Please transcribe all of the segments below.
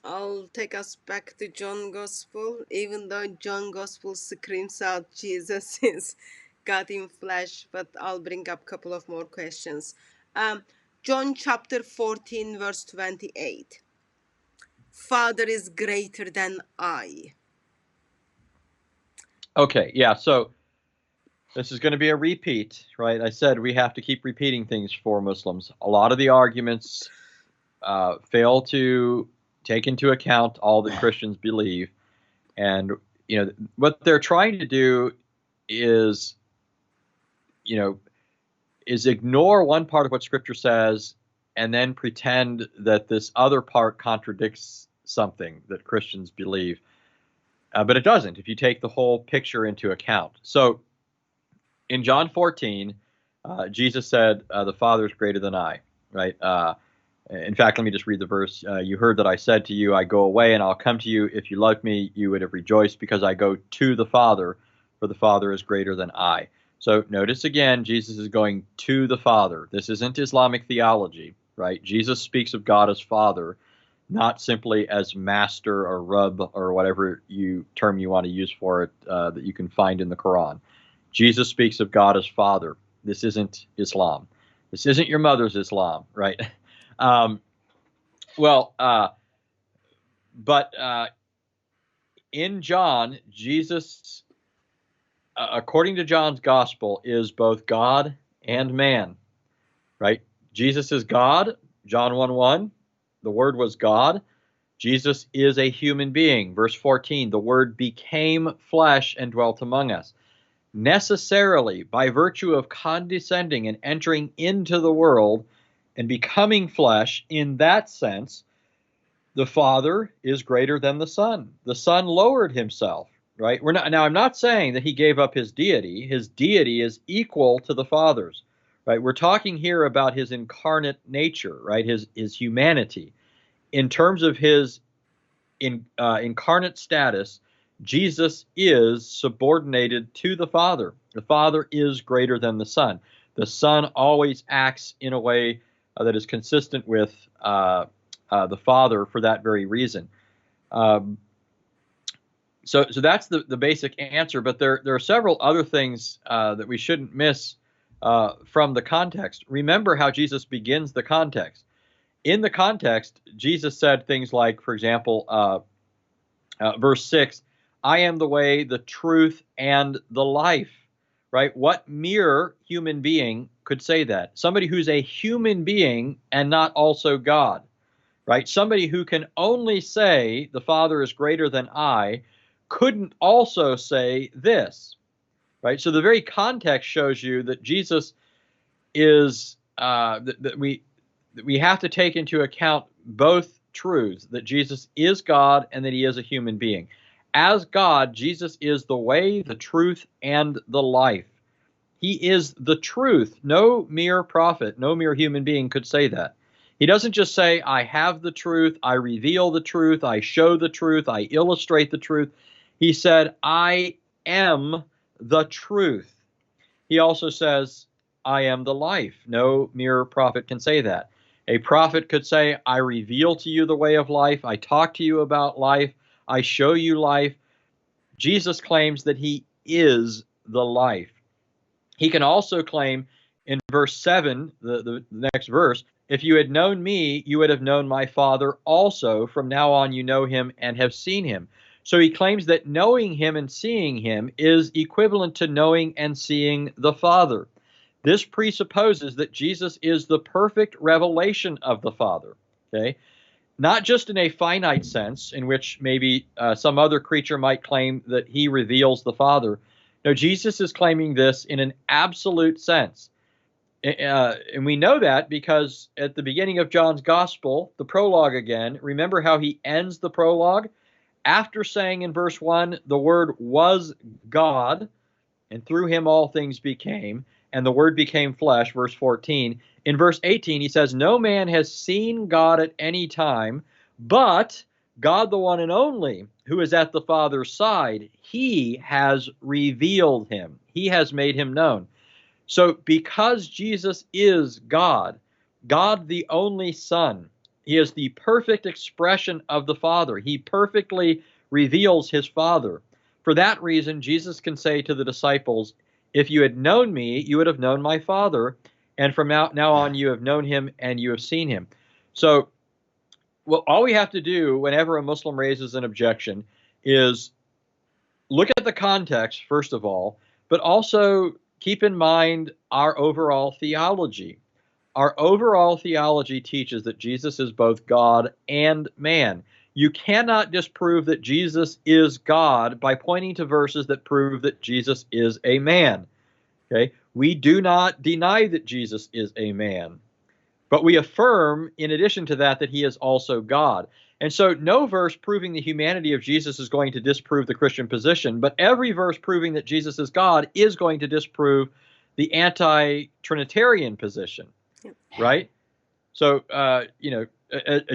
I'll take us back to John Gospel, even though John Gospel screams out Jesus is God in flesh, but I'll bring up a couple of more questions. John chapter 14, verse 28. Father is greater than I. Okay, yeah, so this is going to be a repeat, right? I said we have to keep repeating things for Muslims. A lot of the arguments fail to take into account all that Christians believe. And, what they're trying to do is, is ignore one part of what Scripture says and then pretend that this other part contradicts something that Christians believe. But it doesn't if you take the whole picture into account. So in John 14, Jesus said, the Father is greater than I, right? In fact, let me just read the verse. You heard that I said to you, I go away and I'll come to you. If you loved me, you would have rejoiced because I go to the Father, for the Father is greater than I. So notice again, Jesus is going to the Father. This isn't Islamic theology, right? Jesus speaks of God as Father, not simply as Master or Rabb or whatever term you want to use for it that you can find in the Quran. Jesus speaks of God as Father. This isn't Islam. This isn't your mother's Islam, right? But in John, Jesus, according to John's gospel, is both God and man, right? Jesus is God, John 1:1. The Word was God. Jesus is a human being. Verse 14, the Word became flesh and dwelt among us. Necessarily, by virtue of condescending and entering into the world and becoming flesh, in that sense, the Father is greater than the Son. The Son lowered himself, right? I'm not saying that he gave up his deity. His deity is equal to the Father's, right? We're talking here about his incarnate nature, right? His humanity. In terms of his incarnate status, Jesus is subordinated to the Father. The Father is greater than the Son. The Son always acts in a way that is consistent with the Father for that very reason. So that's the basic answer, but there are several other things that we shouldn't miss from the context. Remember how Jesus begins the context. In the context, Jesus said things like, for example, verse 6, I am the way, the truth, and the life, right? What mere human being could say that? Somebody who's a human being and not also God, right? Somebody who can only say the Father is greater than I couldn't also say this, right? So the very context shows you that Jesus is, that we have to take into account both truths, that Jesus is God and that he is a human being. As God, Jesus is the way, the truth, and the life. He is the truth. No mere prophet, no mere human being could say that. He doesn't just say, I have the truth, I reveal the truth, I show the truth, I illustrate the truth. He said, I am the truth. He also says, I am the life. No mere prophet can say that. A prophet could say, I reveal to you the way of life, I talk to you about life, I show you life. Jesus claims that he is the life. He can also claim in verse 7, the next verse, if you had known me, you would have known my Father also. From now on, you know him and have seen him. So he claims that knowing him and seeing him is equivalent to knowing and seeing the Father. This presupposes that Jesus is the perfect revelation of the Father, okay? Not just in a finite sense, in which maybe some other creature might claim that he reveals the Father. No, Jesus is claiming this in an absolute sense. And we know that because at the beginning of John's Gospel, the prologue again, remember how he ends the prologue? After saying in verse 1, the Word was God, and through him all things became, and the Word became flesh, verse 14. In verse 18, he says, no man has seen God at any time, but God the one and only, who is at the Father's side, he has revealed him. He has made him known. So because Jesus is God, God the only Son, He is the perfect expression of the Father. He perfectly reveals his Father. For that reason, Jesus can say to the disciples, if you had known me, you would have known my Father, and from now on you have known him and you have seen him. So, well, all we have to do whenever a Muslim raises an objection is look at the context, first of all, but also keep in mind our overall theology. Our overall theology teaches that Jesus is both God and man. You cannot disprove that Jesus is God by pointing to verses that prove that Jesus is a man. Okay? We do not deny that Jesus is a man. But we affirm, in addition to that, that he is also God. And so no verse proving the humanity of Jesus is going to disprove the Christian position, but every verse proving that Jesus is God is going to disprove the anti-Trinitarian position, right? So,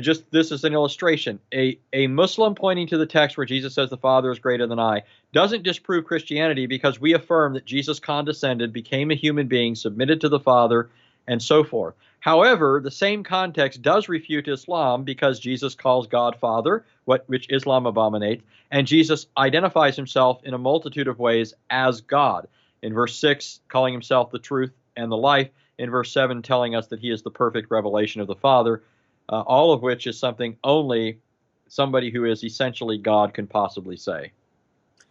just this is an illustration. A Muslim pointing to the text where Jesus says the Father is greater than I doesn't disprove Christianity because we affirm that Jesus condescended, became a human being, submitted to the Father, and so forth. However, the same context does refute Islam because Jesus calls God Father, which Islam abominates, and Jesus identifies himself in a multitude of ways as God. In verse 6, calling himself the truth and the life. In verse 7, telling us that he is the perfect revelation of the Father, all of which is something only somebody who is essentially God can possibly say.